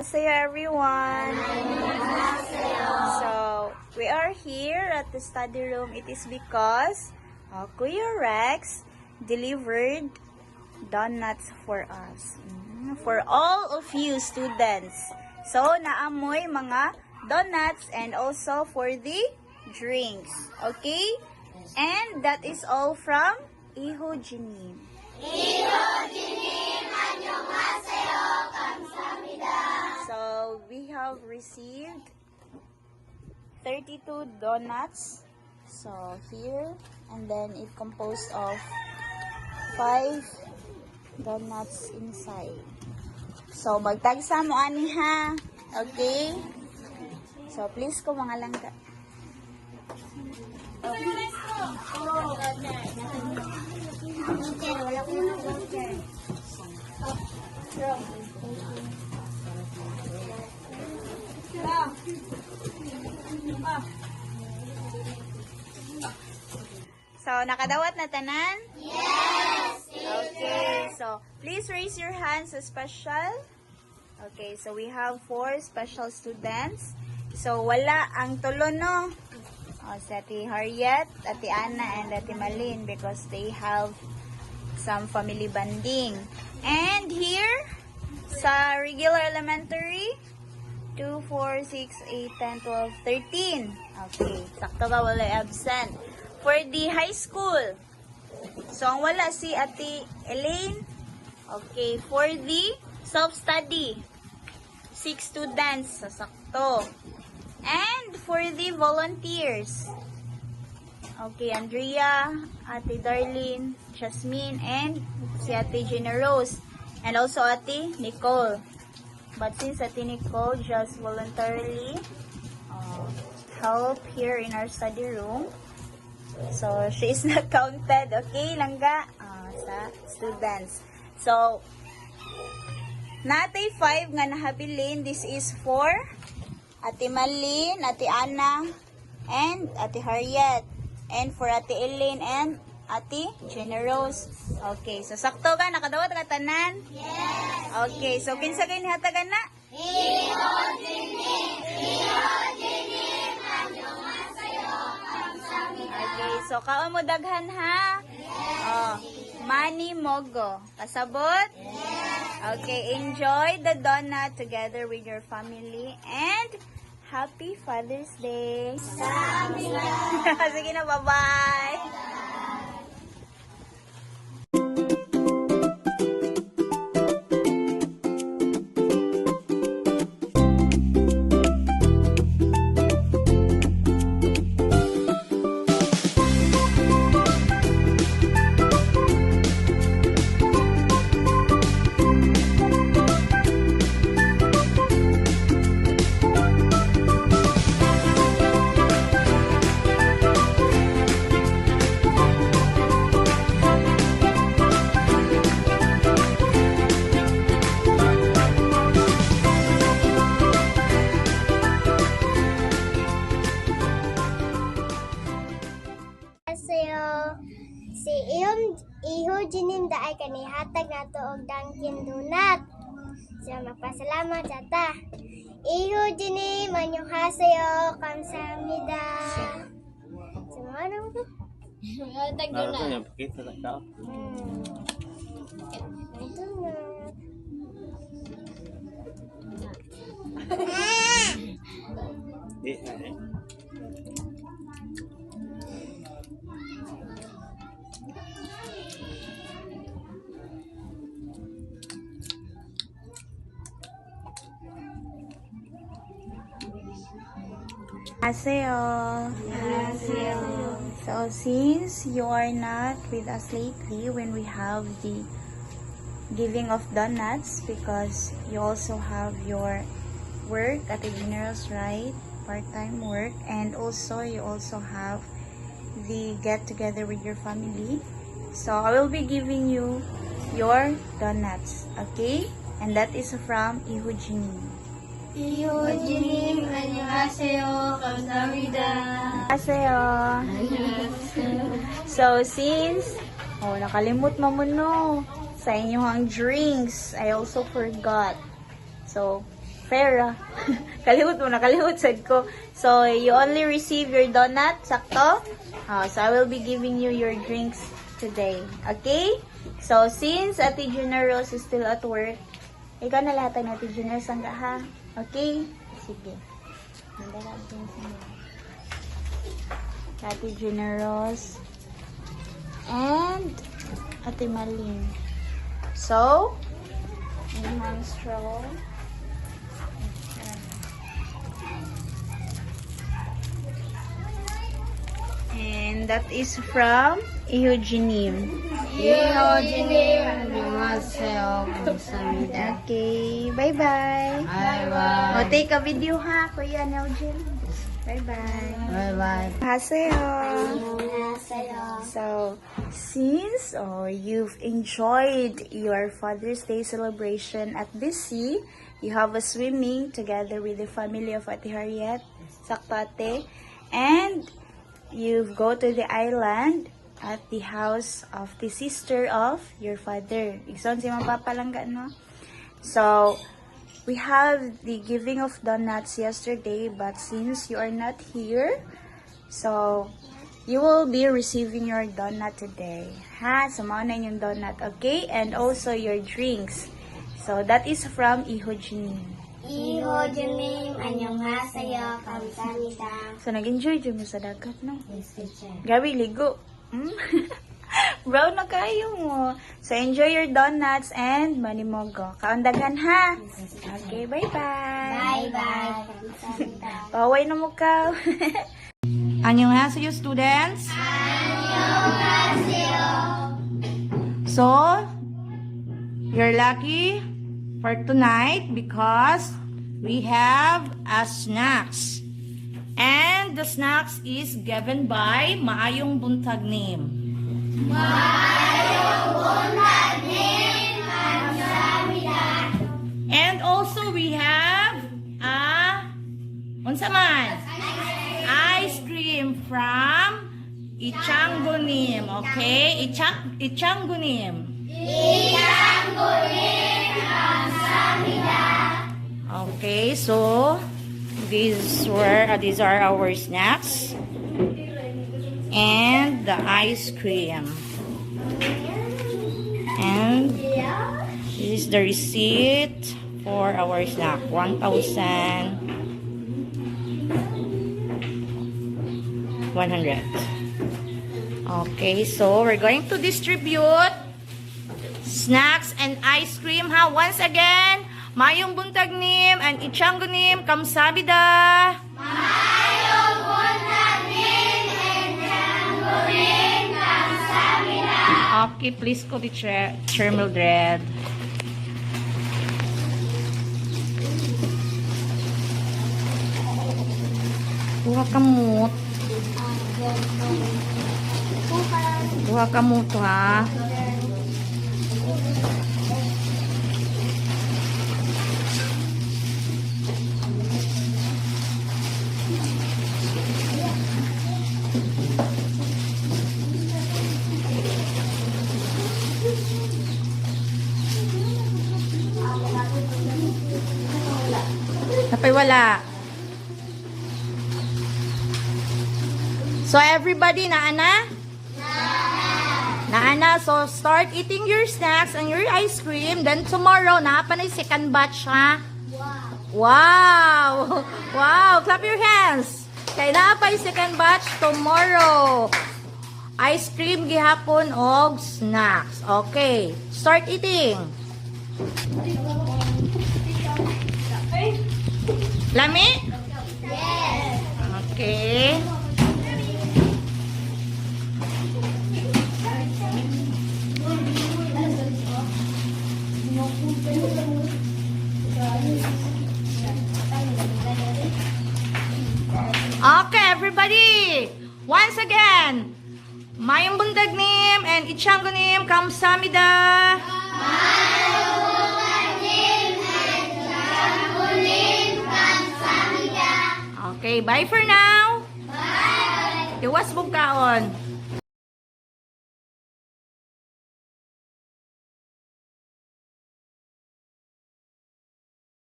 Hello everyone. So, we are here at the study room. It is because Kuya Rex delivered donuts for us. For all of you students. So, naamoy mga donuts and also for the drinks. Okay? And that is all from Iho Jinim. So, we have received 32 donuts. So, here. And then, it composed of 5 donuts inside. So, magtagsa mo ani ha. Okay? So, please ko mga langga. So, nakadawat na tanan? Yes! Okay, so, please raise your hands as special. Okay, so we have 4 special students. So, wala ang tulo, no? Si Ate Harriet, Ate Ana, and Ate Malin because they have some family bonding. And here, sa regular elementary, 2, 4, 6, 8, 10, 12, 13. Okay, sakto ba wala absent. For the high school, so ang wala si Ate Elaine. Okay, for the self-study, 6 students, so sakto. And for the volunteers, okay, Andrea, Ate Darlene, Jasmine, and si Ate Gina Rose, and also Ate Nicole. But since Ate Nicole just voluntarily help here in our study room, so she is not counted, okay, langga, sa students. So, natay 5 nga nahabilin. This is for Ate Malin, Ate Ana, and Ate Harriet. And for Ate Elaine and Ate Generose. Okay, so sakto ka? Nakadawat ka tanan? Yes! Okay, so kinsa kayo nihatagan na? Okay, so kaon mo daghan ha? Yes! Mani Mogo. Kasabot? Yes! Okay, enjoy the donut together with your family and Happy Father's Day! Sige na, bye-bye! Si Iho Jinim daay kanihatag nato og Dunkin Donut. So magpasalamat ta. Iho Jinim annyeonghaseyo, kamsahamnida. Semana mo? Hatag donut. Yang kita tak tahu. Annyeonghaseyo. So since you are not with us lately when we have the giving of donuts, because you also have your work at the General's, right? Part-time work, and also you also have the get together with your family. So I will be giving you your donuts, okay? And that is from Iho Jinim. Iho Jinim annyeonghaseyo, kamsahamnida. So since nakalimot mo no sa inyong drinks, I also forgot. So Fair. Kalihot mo na, kalihot sad ko. So, you only receive your donut, sakto? So, I will be giving you your drinks today. Okay? So, since Ate Junior Rose is still at work, ikaw na lahat ng Ate Junior Sangga, ha? Okay? Sige. Ate Junior Rose and Ate Malin. So, in my straw. And that is from Eugenim. 이호진님 안녕하세요. 감사합니다. Okay, bye-bye. 바이바이. Oh, take a video ha, Kuya Neljin. Bye-bye. 바이바이. Haseyo. 안녕하세요. So, since you've enjoyed your Father's Day celebration at BC, you have a swimming together with the family of Ate Harriet, Sakpate, and you go to the island at the house of the sister of your father. Igsoon si mapapalangga, no? So, we have the giving of donuts yesterday, but since you are not here, so you will be receiving your donut today. Ha? So, mauna yung donut, okay? And also your drinks. So, that is from Ihojinim. 이호진님 안녕하세요. 감사합니다. So, nag-enjoy dyan mo sa dagat, no? Yes, teacher. Gabi, ligo. Brown na kayo mo. So, enjoy your donuts and manimogo. Kaundagan, ha? Okay, bye-bye. 바이바이. 감사합니다. Paway na mo ka. 안녕하세요, students. 안녕하세요. So, you're lucky for tonight because we have a snacks. And the snacks is given by Maayong Buntag Name. Maayong Buntag Name, and also we have unsa man? Ice cream from Ichangunim. Okay? Ichangunim. Okay, so these are our snacks and the ice cream. And this is the receipt for our snack. 1,100. Okay, so we're going to distribute snacks and ice cream, ha? Once again, Mayong Buntag Nim and Ichangunim, kamsabida. Mayong Buntag Nim and Ichangunim, kamsabida. Okay, please go to Chair Mildred. Buha kamut. Buha kamut, ha? Napay wala. So everybody, naana? Naana. So start eating your snacks and your ice cream. Then tomorrow, naapanay second batch, ha? Wow! Wow! Clap your hands. Kaya naapay second batch tomorrow. Ice cream gihapon og snacks. Okay. Start eating. Lami? Yes. Okay. Okay, everybody. Once again, Mayong Buntag Nim and Ichangunim, kamsamida. Mayong Buntag Nim and Ichangunim, kamsamida. Okay, bye for now. Bye. Iwas bugkaon.